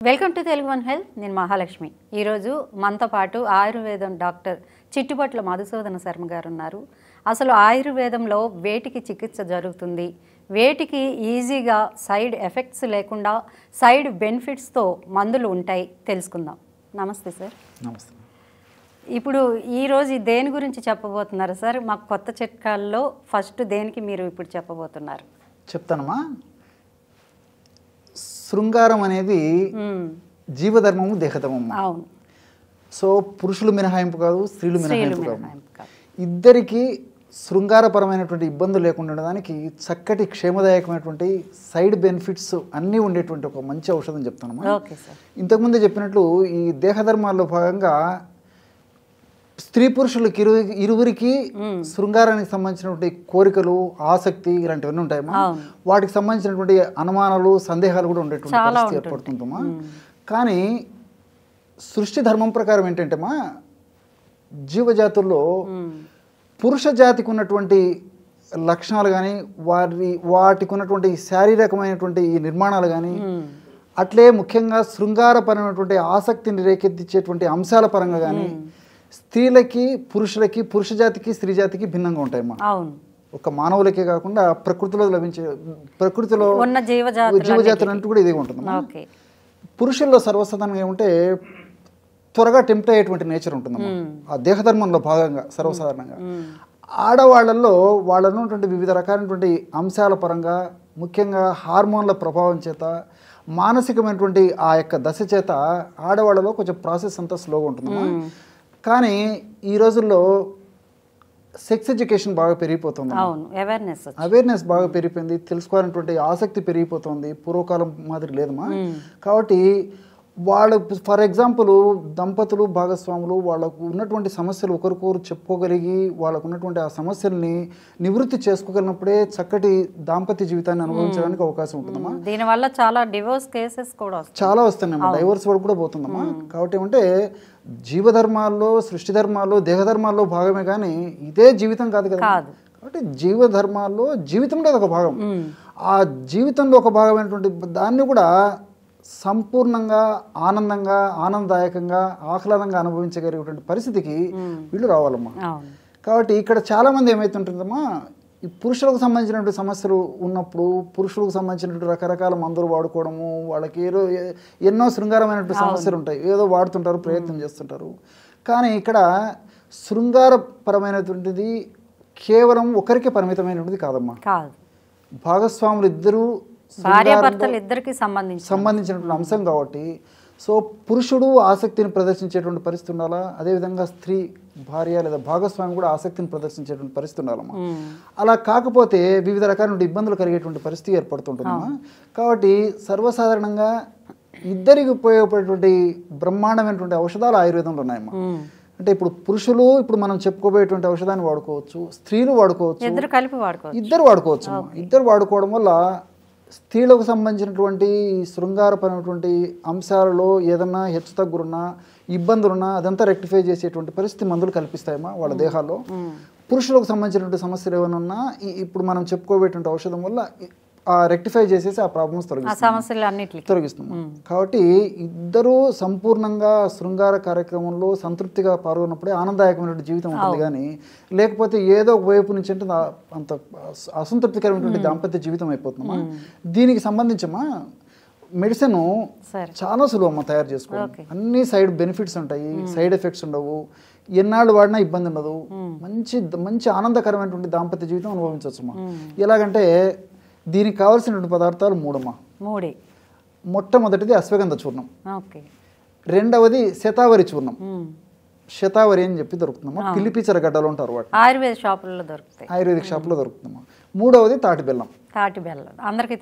Welcome to Telugu one health. నేను మహాలక్ష్మి. ఈరోజు మనతో పాటు ఆయుర్వేదం డాక్టర్ చిట్టుపట్ల మధుసూదన శర్మ గారు ఉన్నారు. అసలు ఆయుర్వేదంలో వేటికి చికిత్స జరుగుతుంది, వేటికి ఈజీగా సైడ్ ఎఫెక్ట్స్ లేకుండా సైడ్ బెనిఫిట్స్తో మందులు ఉంటాయి తెలుసుకుందాం. నమస్తే సార్. నమస్తే. ఇప్పుడు ఈరోజు దేని గురించి చెప్పబోతున్నారు సార్? మాకు కొత్త చిట్కాల్లో ఫస్ట్ దేనికి మీరు ఇప్పుడు చెప్పబోతున్నారు? చెప్తానమ్మా. శృంగారం అనేది జీవధర్మము, దేహధర్మము. అవును. సో పురుషులు మినహాయింపు కాదు, స్త్రీలు మినహాయింపు కాదు. ఇద్దరికి శృంగారపరమైనటువంటి ఇబ్బందులు లేకుండా ఉండడానికి చక్కటి క్షేమదాయకమైనటువంటి సైడ్ బెనిఫిట్స్ అన్నీ ఉండేటువంటి ఒక మంచి ఔషధం చెప్తానమ్మా. ఇంతకుముందే చెప్పినట్లు ఈ దేహధర్మాల్లో భాగంగా స్త్రీ పురుషులకి ఇరువురికి శృంగారానికి సంబంధించినటువంటి కోరికలు, ఆసక్తి ఇలాంటివన్నీ ఉంటాయమ్మా. వాటికి సంబంధించినటువంటి అనుమానాలు, సందేహాలు కూడా ఉండేటువంటి పరిస్థితి ఏర్పడుతుందమ్మా. కానీ సృష్టి ధర్మం ప్రకారం ఏంటంటేమా, జీవజాతుల్లో పురుష జాతికి ఉన్నటువంటి లక్షణాలు కానీ వాటికి ఉన్నటువంటి శారీరకమైనటువంటి ఈ నిర్మాణాలు కానీ అట్లే ముఖ్యంగా శృంగారపరమైనటువంటి ఆసక్తిని రేకెత్తించేటువంటి అంశాల పరంగా కానీ స్త్రీలకి పురుషులకి, పురుష జాతికి స్త్రీ జాతికి భిన్నంగా ఉంటాయమ్మా. ఒక మానవులకే కాకుండా ప్రకృతిలో ఉన్న జీవజాతులు అంటూ కూడా ఇదే ఉంటుందమ్మా. పురుషుల్లో సర్వసాధారణంగా ఏమంటే త్వరగా టెంప్ట్ అయ్యేటువంటి నేచర్ ఉంటుందమ్మా, ఆ దేహధర్మంలో భాగంగా సర్వసాధారణంగా. ఆడవాళ్లలో వాళ్ళలో ఉన్నటువంటి వివిధ రకాలైనటువంటి అంశాల పరంగా, ముఖ్యంగా హార్మోన్ల ప్రభావం చేత, మానసికమైనటువంటి ఆ యొక్క దశ చేత ఆడవాళ్ళలో కొంచెం ప్రాసెస్ అంతా స్లోగా ఉంటుందమ్మా. కానీ ఈ రోజుల్లో సెక్స్ ఎడ్యుకేషన్ బాగా పెరిగిపోతుంది, అవేర్నెస్ బాగా పెరిగిపోయింది, తెలుసుకోవాలనేటువంటి ఆసక్తి పెరిగిపోతుంది, పూర్వకాలం మాదిరి లేదమ్మా. కాబట్టి వాళ్ళు ఫర్ ఎగ్జాంపుల్ దంపతులు, భాగస్వాములు వాళ్ళకు ఉన్నటువంటి సమస్యలు ఒకరికొకరు చెప్పుకోగలిగి వాళ్ళకు ఉన్నటువంటి ఆ సమస్యల్ని నివృత్తి చేసుకోగలిగినప్పుడే చక్కటి దాంపత్య జీవితాన్ని అనుభవించడానికి అవకాశం ఉంటుందమ్మా. దీనివల్ల చాలా డివోర్స్ కేసెస్ కూడా చాలా వస్తున్నాయమ్మా, డైవర్స్ వరకు కూడా పోతుందమ్మా. కాబట్టి ఏమంటే జీవధర్మాల్లో, సృష్టి ధర్మాల్లో, దేహధర్మాల్లో భాగమే కానీ ఇదే జీవితం కాదు కదా. కాబట్టి జీవధర్మాల్లో జీవితంలో ఒక భాగం, ఆ జీవితంలో ఒక భాగమైనటువంటి దాన్ని కూడా సంపూర్ణంగా ఆనందంగా, ఆనందదాయకంగా, ఆహ్లాదంగా అనుభవించగలిగేటువంటి పరిస్థితికి వీళ్ళు రావాలమ్మా. కాబట్టి ఇక్కడ చాలామంది ఏమవుతుంటుందమ్మా, ఈ పురుషులకు సంబంధించినటువంటి సమస్యలు ఉన్నప్పుడు పురుషులకు సంబంధించినటువంటి రకరకాల మందులు వాడుకోవడము, వాళ్ళకి ఎన్నో శృంగారమైనటువంటి సమస్యలు ఉంటాయి, ఏదో వాడుతుంటారు, ప్రయత్నం చేస్తుంటారు. కానీ ఇక్కడ శృంగారపరమైనటువంటిది కేవలం ఒకరికి పరిమితమైనటువంటిది కాదమ్మా. భాగస్వాములు ఇద్దరూ సంబంధించినటువంటి అంశం కాబట్టి సో పురుషుడు ఆసక్తిని ప్రదర్శించేటువంటి పరిస్థితి ఉండాలా, అదేవిధంగా స్త్రీ, భార్య లేదా భాగస్వామి కూడా ఆసక్తిని ప్రదర్శించేటువంటి పరిస్థితి ఉండాలమ్మా. అలా కాకపోతే వివిధ రకాల ఇబ్బందులు కలిగేటువంటి పరిస్థితి ఏర్పడుతుంటుందమ్మా. కాబట్టి సర్వసాధారణంగా ఇద్దరికి ఉపయోగపడేటువంటి బ్రహ్మాండమైనటువంటి ఔషధాలు ఆయుర్వేదంలో ఉన్నాయమ్మా. అంటే ఇప్పుడు పురుషులు ఇప్పుడు మనం చెప్పుకోబోయేటువంటి ఔషధాన్ని వాడుకోవచ్చు, స్త్రీలు వాడుకోవచ్చు, ఇద్దరు వాడుకోవచ్చు. ఇద్దరు వాడుకోవడం వల్ల స్త్రీలకు సంబంధించినటువంటి శృంగారపరమైనటువంటి అంశాలలో ఏదన్నా హెచ్చు తగ్గులున్నా, ఇబ్బందులున్నా అదంతా రెక్టిఫై చేసేటువంటి పరిస్థితి మందులు కల్పిస్తాయమ్మా వాళ్ళ దేహాల్లో. పురుషులకు సంబంధించినటువంటి సమస్యలు ఏమైనా ఉన్నా ఇప్పుడు మనం చెప్పుకోబోయేటువంటి ఔషధం వల్ల ఆ రెక్టిఫై చేసేసి ఆ ప్రాబ్లమ్స్ తొలగిస్తుంది. కాబట్టి ఇద్దరూ సంపూర్ణంగా శృంగార కార్యక్రమంలో సంతృప్తిగా పాల్గొన్నప్పుడే ఆనందదాయకమైనటువంటి జీవితం ఉంటుంది. కానీ లేకపోతే ఏదో ఒక వైపు నుంచి అంటే అంత అసంతృప్తికరమైనటువంటి దాంపత్య జీవితం అయిపోతుందమ్మా. దీనికి సంబంధించమ్మా మెడిసిన్ చాలా సులువమ్మా తయారు చేసుకోవడం. అన్ని సైడ్ బెనిఫిట్స్ ఉంటాయి, సైడ్ ఎఫెక్ట్స్ ఉండవు, ఎన్నాళ్ళు వాడినా ఇబ్బంది ఉండదు, మంచి ఆనందకరమైనటువంటి దాంపత్య జీవితం అనుభవించవచ్చమ్మా. ఎలాగంటే దీనికి కావాల్సినటువంటి పదార్థాలు మూడమ్మా. మొట్టమొదటిది అశ్వగంధ చూర్ణం, రెండవది శతావరి చూర్ణం. శతావరి అని చెప్పి దొరుకుతుందమ్మా, పిల్లిపీచర గడ్డలు ఉంటారు వాటి ఆయుర్వేదిక్ షాపులో దొరుకుతుందమ్మా. మూడవది తాటి బెల్లం. అందరికీ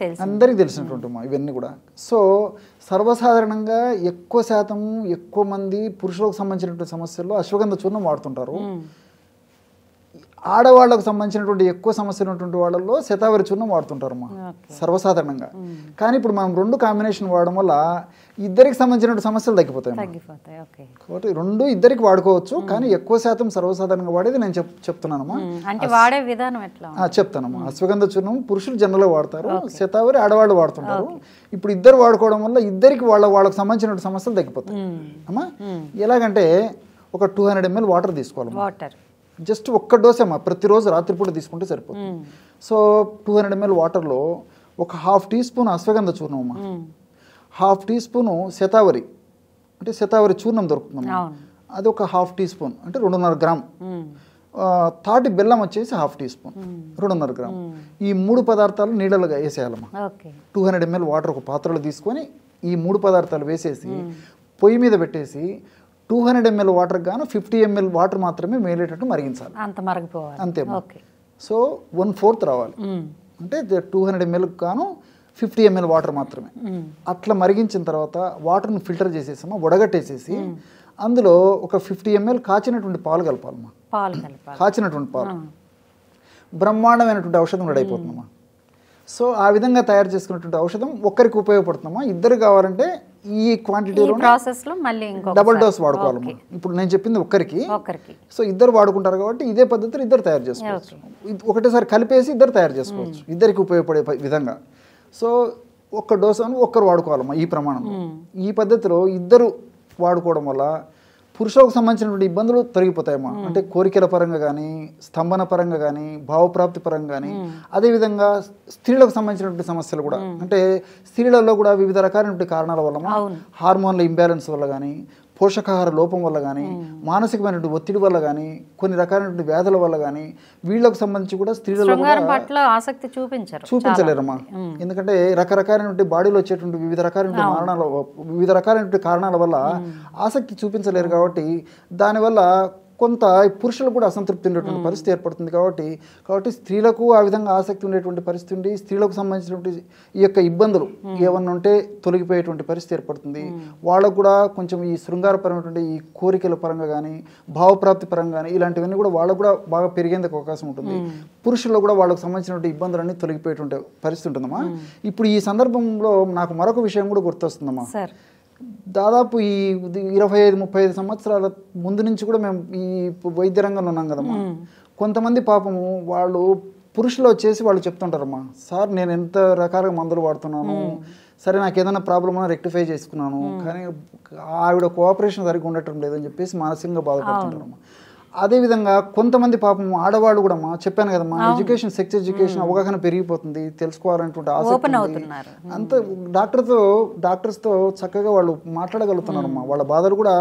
తెలిసినటువంటి ఇవన్నీ కూడా. సో సర్వసాధారణంగా ఎక్కువ శాతం ఎక్కువ మంది పురుషులకు సంబంధించినటువంటి సమస్యల్లో అశ్వగంధ చూర్ణం వాడుతుంటారు. ఆడవాళ్ళకు సంబంధించినటువంటి ఎక్కువ సమస్యలు ఉన్నటువంటి వాళ్ళల్లో శతావరి చూర్ణం వాడుతుంటారమ్మా సర్వసాధారణంగా. కానీ ఇప్పుడు మనం 2 కాంబినేషన్ వాడడం వల్ల ఇద్దరికి సంబంధించినటువంటి సమస్యలు తగ్గిపోతాయి. కాబట్టి 2 ఇద్దరికి వాడుకోవచ్చు, కానీ ఎక్కువ శాతం సర్వసాధారణంగా వాడేది నేను చెప్తున్నానమ్మా. అంటే వాడే విధానం ఎట్లా చెప్తానమ్మా. అశ్వగంధ చూర్ణం పురుషులు జనరల్గా వాడతారు, శతావరి ఆడవాళ్ళు వాడుతుంటారు. ఇప్పుడు ఇద్దరు వాడుకోవడం వల్ల ఇద్దరికి వాళ్ళకి సంబంధించినటువంటి సమస్యలు తగ్గిపోతాయి అమ్మా. ఎలాగంటే ఒక 200 ml వాటర్ తీసుకోవాలి. వాటర్ జస్ట్ ఒక్క డోస్ అమ్మా, ప్రతిరోజు రాత్రిపూట తీసుకుంటే సరిపోతుంది. సో 200 ml వాటర్లో ఒక 1/2 టీ స్పూన్ అశ్వగంధ చూర్ణం అమ్మా, 1/2 టీ స్పూను శతావరి, అంటే శతావరి చూర్ణం దొరుకుతుందమ్మా, అది ఒక 1/2 టీ స్పూన్ అంటే 2.5 గ్రామ్. తాటి బెల్లం వచ్చేసి 1/2 టీ స్పూన్, 2.5 గ్రామ్. ఈ 3 పదార్థాలు నీళ్ళగా వేసేయాలమ్మా. 200 ml వాటర్ ఒక పాత్రలో తీసుకొని ఈ 3 పదార్థాలు వేసేసి పొయ్యి మీద పెట్టేసి 200 ml వాటర్ గాను 50 ml వాటర్ మాత్రమే మేలేటట్టు మరిగించాలి. అంత మరిగిపోవాలి అంతే. సో 1/4 రావాలి, అంటే 200 ml గాను 50 ml వాటర్ మాత్రమే. అట్లా మరిగించిన తర్వాత వాటర్ని ఫిల్టర్ చేసేసామా, వడగట్టేసేసి అందులో ఒక 50 ml కాచినటువంటి పాలు కలపాలమ్మా. కాచినటువంటి పాలు బ్రహ్మాండమైనటువంటి ఔషధం రెడీ అయిపోతుందమ్మా. సో ఆ విధంగా తయారు చేసుకున్నటువంటి ఔషధం ఒక్కరికి ఉపయోగపడుతుందమ్మా. ఇద్దరు కావాలంటే ఈ క్వాంటిటీలో డబుల్ డోస్ వాడుకోవాలమ్మా. ఇప్పుడు నేను చెప్పింది ఒక్కరికి, సో ఇద్దరు వాడుకుంటారు కాబట్టి ఇదే పద్ధతిలో ఇద్దరు తయారు చేసుకోవచ్చు. ఒకటేసారి కలిపేసి ఇద్దరు తయారు చేసుకోవచ్చు ఇద్దరికి ఉపయోగపడే విధంగా. సో ఒక్క డోస్ అని ఒక్కరు వాడుకోవాలమ్మా ఈ ప్రమాణంలో. ఈ పద్ధతిలో ఇద్దరు వాడుకోవడం వల్ల పురుషులకు సంబంధించినటువంటి ఇబ్బందులు తొలగిపోతాయమ్మా. అంటే కోరికల పరంగా కానీ, స్తంభన పరంగా కానీ, భావప్రాప్తి పరంగా కానీ, అదేవిధంగా స్త్రీలకు సంబంధించినటువంటి సమస్యలు కూడా, అంటే స్త్రీలలో కూడా వివిధ రకాలైనటువంటి కారణాల వల్ల, హార్మోన్ల ఇంబ్యాలెన్స్ వల్ల కానీ, పోషకాహార లోపం వల్ల కానీ, మానసికమైనటువంటి ఒత్తిడి వల్ల కానీ, కొన్ని రకాలైనటువంటి వ్యాధుల వల్ల కానీ, వీళ్ళకు సంబంధించి కూడా స్త్రీలలో ఆసక్తి చూపించలేరమ్మా. ఎందుకంటే రకరకాలైనటువంటి బాడీలో వచ్చేటువంటి వివిధ రకాలైనటువంటి కారణాల వల్ల ఆసక్తి చూపించలేరు. కాబట్టి దానివల్ల కొంత పురుషులకు కూడా అసంతృప్తి ఉండేటువంటి పరిస్థితి ఏర్పడుతుంది. కాబట్టి స్త్రీలకు ఆ విధంగా ఆసక్తి ఉండేటువంటి పరిస్థితి ఉండి, స్త్రీలకు సంబంధించినటువంటి ఈ యొక్క ఇబ్బందులు ఏమన్నా ఉంటే తొలగిపోయేటువంటి పరిస్థితి ఏర్పడుతుంది. వాళ్ళకు కూడా కొంచెం ఈ శృంగారపరమైనటువంటి ఈ కోరికల పరంగా కానీ, భావప్రాప్తి పరంగా కానీ, ఇలాంటివన్నీ కూడా వాళ్ళకు కూడా బాగా పెరిగేందుకు అవకాశం ఉంటుంది. పురుషుల్లో కూడా వాళ్ళకు సంబంధించినటువంటి ఇబ్బందులన్నీ తొలగిపోయేటువంటి పరిస్థితి ఉంటుందమ్మా. ఇప్పుడు ఈ సందర్భంలో నాకు మరొక విషయం కూడా గుర్తొస్తుందమ్మా. దాదాపు ఈ 25-30 సంవత్సరాల ముందు నుంచి కూడా మేము ఈ వైద్య రంగంలో ఉన్నాం కదమ్మా. కొంతమంది పాపము వాళ్ళు పురుషులు వచ్చేసి వాళ్ళు చెప్తుంటారమ్మా, సార్ నేను ఎంత రకాలుగా మందులు వాడుతున్నాను, సరే నాకు ఏదైనా ప్రాబ్లమ్ ఉన్నా రెక్టిఫై చేసుకున్నాను, కానీ ఆవిడ కోఆపరేషన్ సరిగ్గా ఉండటం లేదని చెప్పేసి మానసికంగా బాధపడుతుంటారమ్మా. అదేవిధంగా కొంతమంది పాపం ఆడవాళ్ళు కూడా చెప్పాను కదమ్మా, ఎడ్యుకేషన్, సెక్స్ ఎడ్యుకేషన్ అవగాహన పెరిగిపోతుంది, తెలుసుకోవాలనేటువంటి ఆసక్తి అంత డాక్టర్స్తో చక్కగా వాళ్ళు మాట్లాడగలుగుతున్నారమ్మా. వాళ్ళ బాధలు కూడా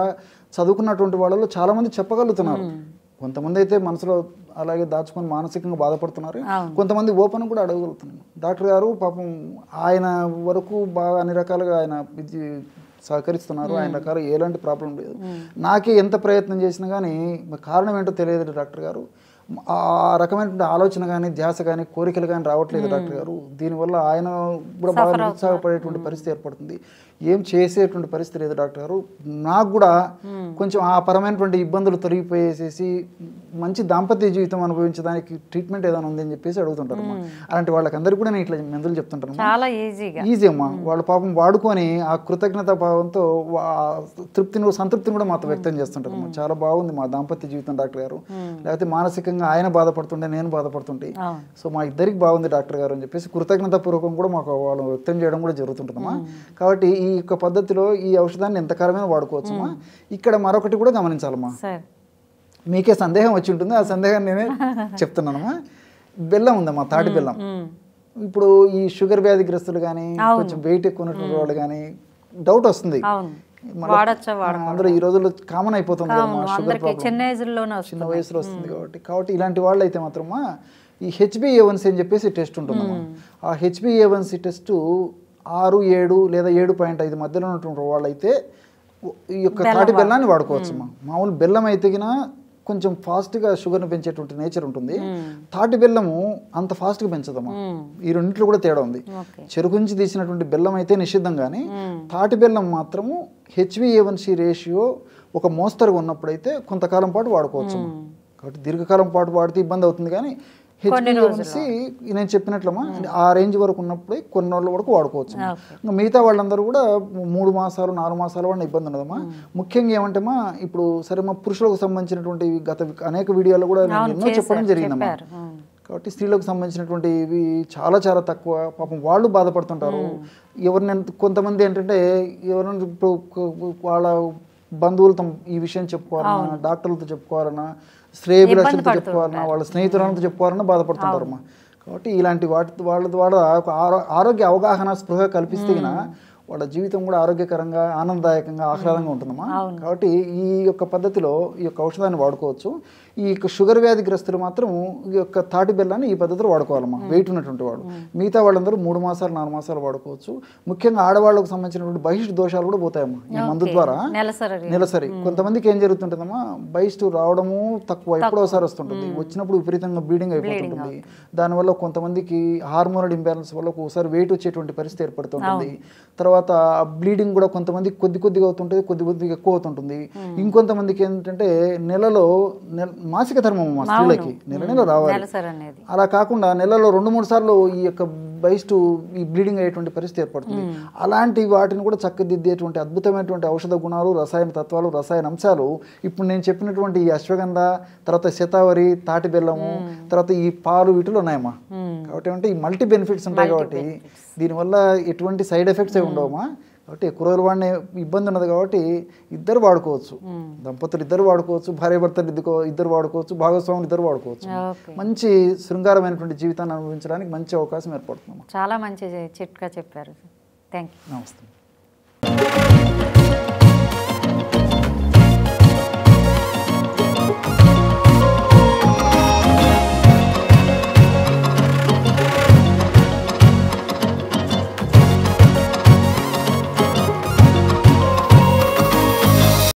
చదువుకున్నటువంటి వాళ్ళలో చాలా మంది చెప్పగలుగుతున్నారు. కొంతమంది అయితే మనసులో అలాగే దాచుకొని మానసికంగా బాధపడుతున్నారు, కొంతమంది ఓపెన్ కూడా అడగగలుగుతున్నారు. డాక్టర్ గారు పాపం ఆయన వరకు బాగా అన్ని రకాలుగా ఆయన సహకరిస్తున్నారు, ఆయన రకాలు ఎలాంటి ప్రాబ్లం లేదు, నాకే ఎంత ప్రయత్నం చేసినా కానీ కారణం ఏంటో తెలియదు డాక్టర్ గారు, ఆ రకమైనటువంటి ఆలోచన కానీ, ధ్యాస కానీ, కోరికలు కానీ రావట్లేదు డాక్టర్ గారు, దీనివల్ల ఆయన కూడా బాగా నిరుత్సాహపడేటువంటి పరిస్థితి ఏర్పడుతుంది, ఏం చేసేటువంటి పరిస్థితి లేదు డాక్టర్ గారు, నాకు కూడా కొంచెం ఆ పరమైనటువంటి ఇబ్బందులు తొలగిపోయేసేసి మంచి దాంపత్య జీవితం అనుభవించడానికి ట్రీట్మెంట్ ఏదైనా ఉందని చెప్పేసి అడుగుతుంటారు. అలాంటి వాళ్ళకందరికీ కూడా నేను ఇట్లా మందులు చెప్తుంటాను, చాలా ఈజీ అమ్మా. వాళ్ళు పాపం వాడుకొని ఆ కృతజ్ఞత భావంతో సంతృప్తిని కూడా మాతో వ్యక్తం చేస్తుంటారు. చాలా బాగుంది మా దాంపత్య జీవితం డాక్టర్ గారు, లేకపోతే మానసికంగా ఆయన బాధపడుతుంటే నేను బాధపడుతుంటే, సో మా ఇద్దరికి బాగుంది డాక్టర్ గారు అని చెప్పేసి కృతజ్ఞత పూర్వకం కూడా మాకు వాళ్ళు వ్యక్తం చేయడం కూడా జరుగుతుంటుందమ్మా. కాబట్టి ఈ యొక్క పద్ధతిలో ఈ ఔషధాన్ని ఎంతకాలమైనా వాడుకోవచ్చమ్మా. ఇక్కడ మరొకటి కూడా గమనించాలమ్మా, మీకే సందేహం వచ్చి ఉంటుంది, ఆ సందేహాన్ని నేనే చెప్తున్నానమ్మా. బెల్లం ఉందమ్మా, తాటి బెల్లం. ఇప్పుడు ఈ షుగర్ వ్యాధిగ్రస్తులు కానీ, కొంచెం వెయిట్ ఎక్కువ ఉన్నటువంటి వాళ్ళు కానీ డౌట్ వస్తుంది, అందరూ ఈ రోజుల్లో కామన్ అయిపోతుంది కదమ్మా షుగర్ ప్రాబ్లం, చిన్న వయసులో వస్తుంది. కాబట్టి ఇలాంటి వాళ్ళు అయితే మాత్రమా ఈ HbA1c అని చెప్పేసి టెస్ట్ ఉంటుందమ్మా. ఆ HbA1c టెస్ట్ 6, 7 లేదా 7.5 మధ్యలో ఉన్నటువంటి వాళ్ళైతే ఈ యొక్క తాటి బెల్లాన్ని వాడుకోవచ్చమ్మా. మామూలు బెల్లం అయితే కొంచెం ఫాస్ట్గా షుగర్ని పెంచేటువంటి నేచర్ ఉంటుంది, తాటి బెల్లము అంత ఫాస్ట్గా పెంచదమ్మా. ఈ రెండింటిలో కూడా తేడా ఉంది. చెరుకు నుంచి తీసినటువంటి బెల్లం అయితే నిషిద్ధం, కానీ తాటి బెల్లం మాత్రము HbA1c రేషియో ఒక మోస్తరుగా ఉన్నప్పుడైతే కొంతకాలం పాటు వాడుకోవచ్చమ్మా. కాబట్టి దీర్ఘకాలం పాటు వాడితే ఇబ్బంది అవుతుంది, కానీ హెచ్బిఎన్సి నేను చెప్పినట్లమ్మా ఆ రేంజ్ వరకు ఉన్నప్పుడే కొన్ని రోజుల వరకు వాడుకోవచ్చు. ఇంకా మిగతా వాళ్ళందరూ కూడా 3 మాసాలు 4 మాసాలు వాడిన ఇబ్బంది ఉండదమ్మా. ముఖ్యంగా ఏమంటేమా ఇప్పుడు సరే మా పురుషులకు సంబంధించినటువంటి గత అనేక వీడియోలు కూడా నేను ఎన్నో చెప్పడం జరిగిందమ్మా. కాబట్టి స్త్రీలకు సంబంధించినటువంటి ఇవి చాలా చాలా తక్కువ. పాపం వాళ్ళు బాధపడుతుంటారు. ఎవరిని కొంతమంది ఏంటంటే ఎవరైనా ఇప్పుడు వాళ్ళ బంధువులతో ఈ విషయం చెప్పుకోవాలన్నా, డాక్టర్లతో చెప్పుకోవాలన్నా, శ్రేయభిలాషులతో చెప్పుకోవాలన్నా, వాళ్ళ స్నేహితులతో చెప్పుకోవాలన్నా బాధపడుతుంటారమ్మా. కాబట్టి ఇలాంటి వాళ్ళ ఆరోగ్య అవగాహన స్పృహ కల్పిస్తే వాళ్ళ జీవితం కూడా ఆరోగ్యకరంగా, ఆనందదాయకంగా, ఆహ్లాదంగా ఉంటుందమ్మా. కాబట్టి ఈ యొక్క పద్ధతిలో ఈ యొక్క ఔషధాన్ని వాడుకోవచ్చు. ఈ యొక్క షుగర్ వ్యాధిగ్రస్తులు మాత్రం ఈ యొక్క తాటి బెల్లాన్ని ఈ పద్ధతిలో వాడుకోవాలమ్మా, వెయిట్ ఉన్నటువంటి వాడు. మిగతా వాళ్ళందరూ 3 మాసాలు 4 మాసాలు వాడుకోవచ్చు. ముఖ్యంగా ఆడవాళ్ళకు సంబంధించినటువంటి బహిష్టు దోషాలు కూడా పోతాయమ్మా ఈ మందు ద్వారా. నెలసరి కొంతమందికి ఏం జరుగుతుంటుందమ్మా, బహిష్టు రావడము తక్కువ, ఎప్పుడో ఒకసారి వస్తుంటుంది. వచ్చినప్పుడు విపరీతంగా బ్లీడింగ్ అయిపోతుంటుంది. దానివల్ల కొంతమందికి హార్మోనల్ ఇంబ్యాలెన్స్ వల్ల ఒకసారి వెయిట్ వచ్చేటువంటి పరిస్థితి ఏర్పడుతుంటుంది. తర్వాత బ్లీడింగ్ కూడా కొంతమందికి కొద్దిగా అవుతుంటుంది, కొద్దిగా ఎక్కువ అవుతుంటుంది. ఇంకొంతమందికి ఏంటంటే నెలలో మాసిక ధర్మం మా స్త్రీలకి నెల రావాలి. అలా కాకుండా నెలలో 2-3 సార్లు ఈ యొక్క బహిష్టు ఈ బ్లీడింగ్ అయ్యేటువంటి పరిస్థితి ఏర్పడుతుంది. అలాంటి వాటిని కూడా చక్కదిద్దేటువంటి అద్భుతమైనటువంటి ఔషధ గుణాలు, రసాయన తత్వాలు, రసాయన అంశాలు ఇప్పుడు నేను చెప్పినటువంటి ఈ అశ్వగంధ, తర్వాత శతావరి, తాటి బెల్లము, తర్వాత ఈ పాలు వీటిలో ఉన్నాయమ్మా. కాబట్టి ఏమంటే ఈ మల్టీ బెనిఫిట్స్ ఉంటాయి. కాబట్టి దీనివల్ల ఎటువంటి సైడ్ ఎఫెక్ట్స్ ఏ ఉండవమ్మా. కాబట్టి ఎక్కువ రోజులు వాడిన ఇబ్బంది ఉన్నది. కాబట్టి ఇద్దరు వాడుకోవచ్చు, దంపతులు ఇద్దరు వాడుకోవచ్చు, భార్యాభర్తలు ఇద్దరు వాడుకోవచ్చు, భాగస్వాములు ఇద్దరు వాడుకోవచ్చు. మంచి శృంగారమైనటువంటి జీవితాన్ని అనుభవించడానికి మంచి అవకాశం ఏర్పడుతుంది. చాలా మంచి చిట్కా చెప్పారు. Thank you. నమస్తే.